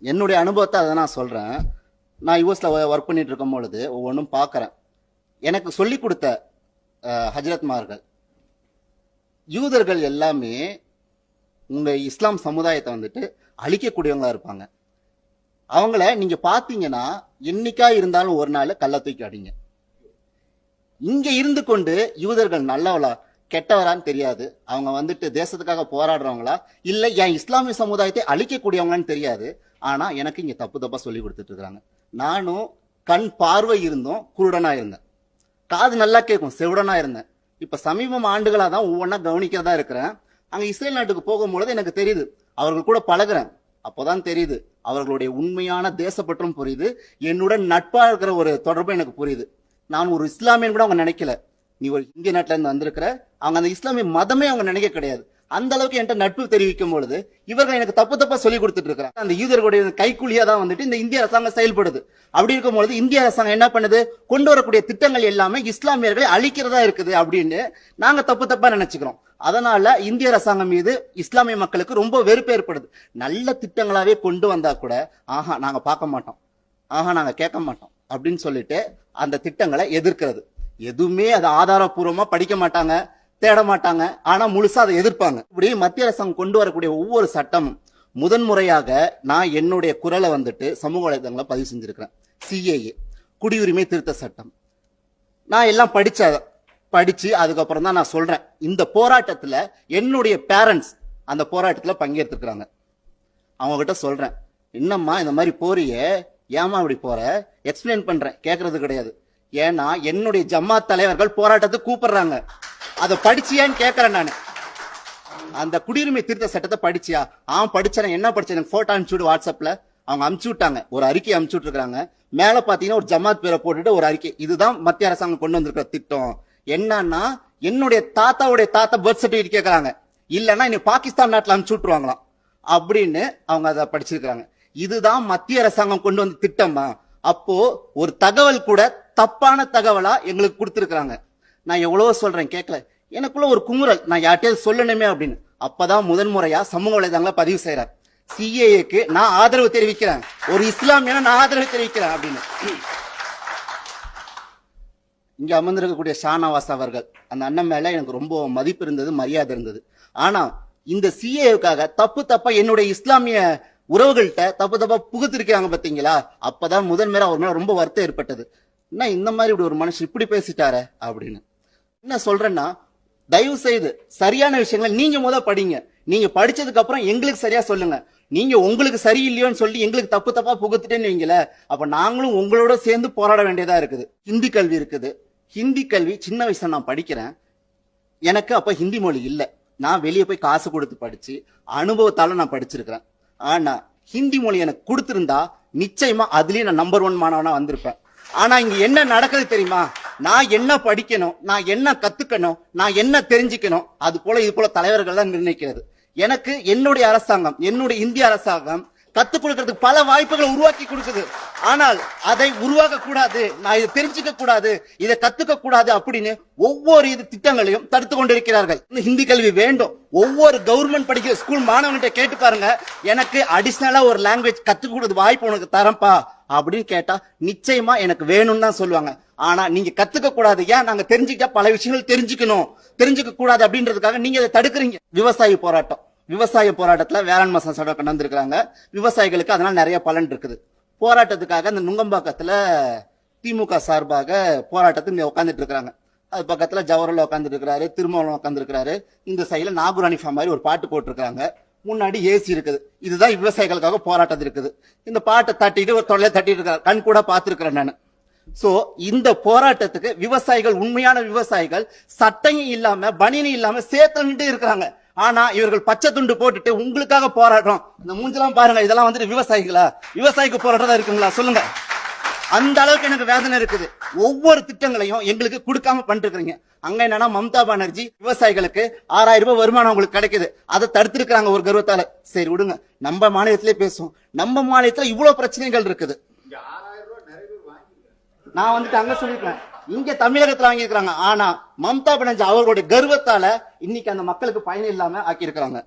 என்னுடைய அனுபவத்தை அதை நான் சொல்றேன். நான் யூஎஸ்ல ஒர்க் பண்ணிட்டு இருக்கும் பொழுது ஒவ்வொன்றும் பார்க்கறேன். எனக்கு சொல்லி கொடுத்த ஹஜ்ரத்மார்கள், யூதர்கள் எல்லாமே உங்க இஸ்லாம் சமுதாயத்தை வந்துட்டு அழிக்கக்கூடியவங்களா இருப்பாங்க. அவங்கள நீங்க பாத்தீங்கன்னா என்னைக்கா இருந்தாலும் ஒரு நாள் கள்ள தூக்கி அடிங்க. இங்க இருந்து கொண்டு யூதர்கள் நல்லவளா கெட்டவரான்னு தெரியாது, அவங்க வந்துட்டு தேசத்துக்காக போராடுறவங்களா இல்ல என் இஸ்லாமிய சமுதாயத்தை அழிக்கக்கூடியவங்களான்னு தெரியாது. ஆனா எனக்கு இங்க தப்பு தப்பா சொல்லி கொடுத்துட்டு இருக்காங்க. நானும் கண் பார்வை இருந்தும் குருடனா இருந்தேன், காது நல்லா கேட்கும் செவிடனா இருந்தேன். இப்ப சமீபம் ஆண்டுகளா தான் ஒவ்வொன்றா கவனிக்கிறதா இருக்கிறேன். அங்க இஸ்ரேல் நாட்டுக்கு போகும்பொழுது எனக்கு தெரியுது, அவர்கள் கூட பழகுறேன். அப்போதான் தெரியுது அவர்களுடைய உண்மையான தேசப்பற்றும் புரியுது, என்னுடன் நட்பா இருக்கிற ஒரு தொடர்பு எனக்கு புரியுது. நான் ஒரு இஸ்லாமியன் கூட அவங்க நினைக்கல. நீ ஒரு இந்திய நாட்டுல இருந்து வந்திருக்கிற, அவங்க அந்த இஸ்லாமிய மதமே அவங்க நினைக்க கிடையாது. அந்த அளவுக்கு என்கிட்ட நட்பு தெரிவிக்கும் பொழுது இவர்கள் எனக்கு தப்பு தப்பா சொல்லி கொடுத்துட்டு இருக்காங்க. அந்த யூதர்களுடைய கைக்கூலியா தான் வந்துட்டு இந்த இந்திய அரசாங்கம் செயல்படுது. அப்படி இருக்கும் பொழுது இந்திய அரசாங்கம் என்ன பண்ணுது, கொண்டு வரக்கூடிய திட்டங்கள் எல்லாமே இஸ்லாமியர்களை அழிக்கிறதா இருக்குது அப்படின்னு நாங்க தப்பு தப்பா நினைச்சுக்கிறோம். அதனால இந்திய அரசாங்கம் மீது இஸ்லாமிய மக்களுக்கு ரொம்ப வெறுப்பு ஏற்படுது. நல்ல திட்டங்களாவே கொண்டு வந்தா கூட ஆஹா நாங்க பார்க்க மாட்டோம், ஆஹா நாங்க கேட்க மாட்டோம் அப்படின்னு சொல்லிட்டு அந்த திட்டங்களை எதிர்க்கிறது. எதுவுமே அதை ஆதாரபூர்வமா படிக்க மாட்டாங்க, தேட மாட்டாங்க, ஆனா முழுசா அதை எதிர்ப்பாங்க. இப்படி மத்திய அரசாங்கம் கொண்டு வரக்கூடிய ஒவ்வொரு சட்டமும் முதன்முறையாக நான் என்னுடைய குரலை வந்துட்டு சமூக வலைதளங்களை பதிவு செஞ்சிருக்கிறேன். சிஏஏ குடியுரிமை திருத்த சட்டம் நான் எல்லாம் படிச்சு அதுக்கப்புறம் தான் நான் சொல்றேன். இந்த போராட்டத்துல என்னுடைய பேரண்ட்ஸ் அந்த போராட்டத்துல பங்கேற்றுக்கிறாங்க. அவங்க கிட்ட சொல்றேன், என்னம்மா இந்த மாதிரி போறியே, ஏமா இப்படி போற, எக்ஸ்பிளைன் பண்றேன். கேட்கறது கிடையாது. ஏன்னா என்னுடைய ஜமாத் தலைவர்கள் போராட்டத்துக்கு கூப்பிடுறாங்க. அதை படிச்சியான்னு கேட்கறேன் நானு. அந்த குடியுரிமை திருத்த சட்டத்தை படிச்சியா? படிச்சேன். என்ன படிச்சேன்? எனக்கு போட்டோ அனுப்பிச்சுட்டு வாட்ஸ்அப்ல அவங்க அனுப்பிச்சு விட்டாங்க. ஒரு அறிக்கை அனுப்பிச்சு விட்டுருக்காங்க. மேல பாத்தீங்கன்னா ஒரு ஜமாத் பேரை போட்டுட்டு ஒரு அறிக்கை. இதுதான் மத்திய அரசாங்கம் கொண்டு வந்திருக்கிற திட்டம். என்னன்னா என்னுடைய தாத்தாவுடைய தாத்தா பர்த் சர்டிபிகேட் கேட்கறாங்க, இல்லன்னா இன்னும் பாகிஸ்தான் நாட்டுல அனுப்பிச்சு விட்டுருவாங்களாம் அப்படின்னு அவங்க அதை படிச்சிருக்காங்க. இதுதான் மத்திய அரசாங்கம் கொண்டு வந்த திட்டமா? அப்போ ஒரு தகவல் கூட தப்பான தகவலா எங்களுக்கு கொடுத்திருக்காங்க. நான் எவ்வளவோ சொல்றேன், கேட்கல. எனக்குள்ள ஒரு குமுறல், நான் யார்கிட்டயாவது சொல்லணுமே அப்படின்னு. அப்பதான் முதன்முறையா சமூக வலைதளங்களை பதிவு செய்யறேன். சிஏஏக்கு நான் ஆதரவு தெரிவிக்கிறேன், ஒரு இஸ்லாமியனா நான் ஆதரவு தெரிவிக்கிறேன் அப்படின்னு. இங்க அமர்ந்திருக்கக்கூடிய ஷானவாஸ் அவர்கள், அந்த அண்ணன் மேல எனக்கு ரொம்ப மதிப்பு இருந்தது, மரியாதை இருந்தது. ஆனா இந்த சிஏவுக்காக தப்பா என்னுடைய இஸ்லாமிய உறவுகள்கிட்ட தப்பா புகுத்திருக்காங்க பாத்தீங்களா? அப்பதான் முதன்முறை அவர் மேல ரொம்ப வருத்தம் ஏற்பட்டது. என்ன இந்த மாதிரி இப்படி ஒரு மனுஷன் இப்படி பேசிட்டார அப்படின்னு. என்ன சொல்றேன்னா, தயவு செய்து சரியான விஷயங்களை நீங்க படிங்க. நீங்க படிச்சதுக்கு அப்புறம் எங்களுக்கு சரியா சொல்லுங்க. நீங்க உங்களுக்கு சரியில்லையோன்னு சொல்லி எங்களுக்கு தப்பா புகுத்துட்டேன்னு வைங்கள, அப்ப நாங்களும் உங்களோட சேர்ந்து போராட வேண்டியதா இருக்குது. ஹிந்தி கல்வி இருக்குது. ஹிந்தி கல்வி சின்ன வயசுல நான் படிக்கிறேன். எனக்கு அப்ப ஹிந்தி மொழி இல்லை. நான் வெளியே போய் காசு கொடுத்து படிச்சு அனுபவத்தால நான் படிச்சிருக்கிறேன். ஆனா ஹிந்தி மொழி எனக்கு கொடுத்திருந்தா நிச்சயமா அதுலயே நான் நம்பர் 1 மாணவனா வந்திருப்பேன். ஆனா இங்க என்ன நடக்குது தெரியுமா? நான் என்ன படிக்கணும், நான் என்ன கத்துக்கணும், நான் என்ன தெரிஞ்சுக்கணும், அது போல இது போல தலைவர்கள் தான் நிர்ணயிக்கிறது. எனக்கு என்னுடைய அரசாங்கம், என்னுடைய இந்திய அரசாங்கம் கத்துக் கொடுக்கறதுக்கு பல வாய்ப்புகளை உருவாக்கி கொடுக்குது. ஆனால் அதை உருவாக்க கூடாது, நான் இதை தெரிஞ்சுக்க கூடாது, இதை கத்துக்க கூடாது அப்படின்னு ஒவ்வொரு இது திட்டங்களையும் தடுத்து கொண்டிருக்கிறார்கள். ஹிந்தி கல்வி வேண்டும். ஒவ்வொரு கவர்மெண்ட் படிக்கிற ஸ்கூல் மாணவன்கிட்ட கேட்டு பாருங்க, எனக்கு அடிஷனலா ஒரு லாங்குவேஜ் கத்துக் கொடுத்து வாய்ப்பு உனக்கு தரப்பா அப்படின்னு கேட்டா நிச்சயமா எனக்கு வேணும்னு தான் சொல்லுவாங்க. ஆனா நீங்க கத்துக்க கூடாது, ஏன் நாங்க தெரிஞ்சுக்கிட்டா பல விஷயங்கள் தெரிஞ்சுக்க கூடாது அப்படின்றதுக்காக நீங்க அதை தடுக்கிறீங்க. விவசாய போராட்டத்துல வேளாண் மசோதா சட்டம் கொண்டு வந்திருக்காங்க. விவசாயிகளுக்கு அதனால நிறைய பலன் இருக்குது. போராட்டத்துக்காக அந்த நுங்கம்பாக்கத்துல திமுக சார்பாக போராட்டத்துக்கு உட்காந்துட்டு இருக்காங்க. அது பக்கத்துல ஜவஹர்லால் உட்காந்துட்டு இருக்கிறாரு, திருமாவளவன் உட்காந்து இருக்கிறாரு. இந்த சைடுல நாகூர் அனிஃபா மாதிரி ஒரு பாட்டு போட்டிருக்காங்க. முன்னாடி ஏசி இருக்குது. இதுதான் விவசாயிகளுக்காக போராட்டம் இருக்குது. இந்த பாட்டை தட்டிட்டு ஒரு தொல்லை தட்டிட்டு இருக்காரு, கண் கூட பார்த்திருக்கிறேன் நான். சோ இந்த போராட்டத்துக்கு விவசாயிகள், உண்மையான விவசாயிகள் சட்டையும் இல்லாம பனியனும் இல்லாம சேர்த்துட்டு இருக்கிறாங்க. ஆனா இவர்கள் பச்சை துண்டு போட்டுட்டு உங்களுக்காக போராடுறோம். இந்த மூஞ்செல்லாம் பாருங்க, இதெல்லாம் வந்துட்டு விவசாயிகளா? விவசாயிக்கு போராட்டம் இருக்குங்களா? சொல்லுங்க. அந்த அளவுக்கு எனக்கு வேதனை இருக்குது. ஒவ்வொரு திட்டங்களையும் எங்களுக்கு கொடுக்காம பண்ணிருக்கீங்க. அங்க என்னன்னா மம்தா பானர்ஜி விவசாயிகளுக்கு 6000 ரூபாய் வருமானம் உங்களுக்கு கிடைக்குது, அதை தடுத்திருக்காங்க ஒரு கர்வத்தால. சரி விடுங்க, நம்ம மாநிலத்திலே பேசுவோம். நம்ம மாநிலத்துல இவ்வளவு பிரச்சனைகள் இருக்குது. நான் வந்துட்டு அங்க சொல்லிருக்கேன், இங்க தமிழகத்துல வாங்கியிருக்கிறாங்க. ஆனா மம்தா பானர்ஜி அவர்களுடைய கர்வத்தால இன்னைக்கு அந்த மக்களுக்கு பயன் இல்லாம ஆக்கி இருக்கிறாங்க.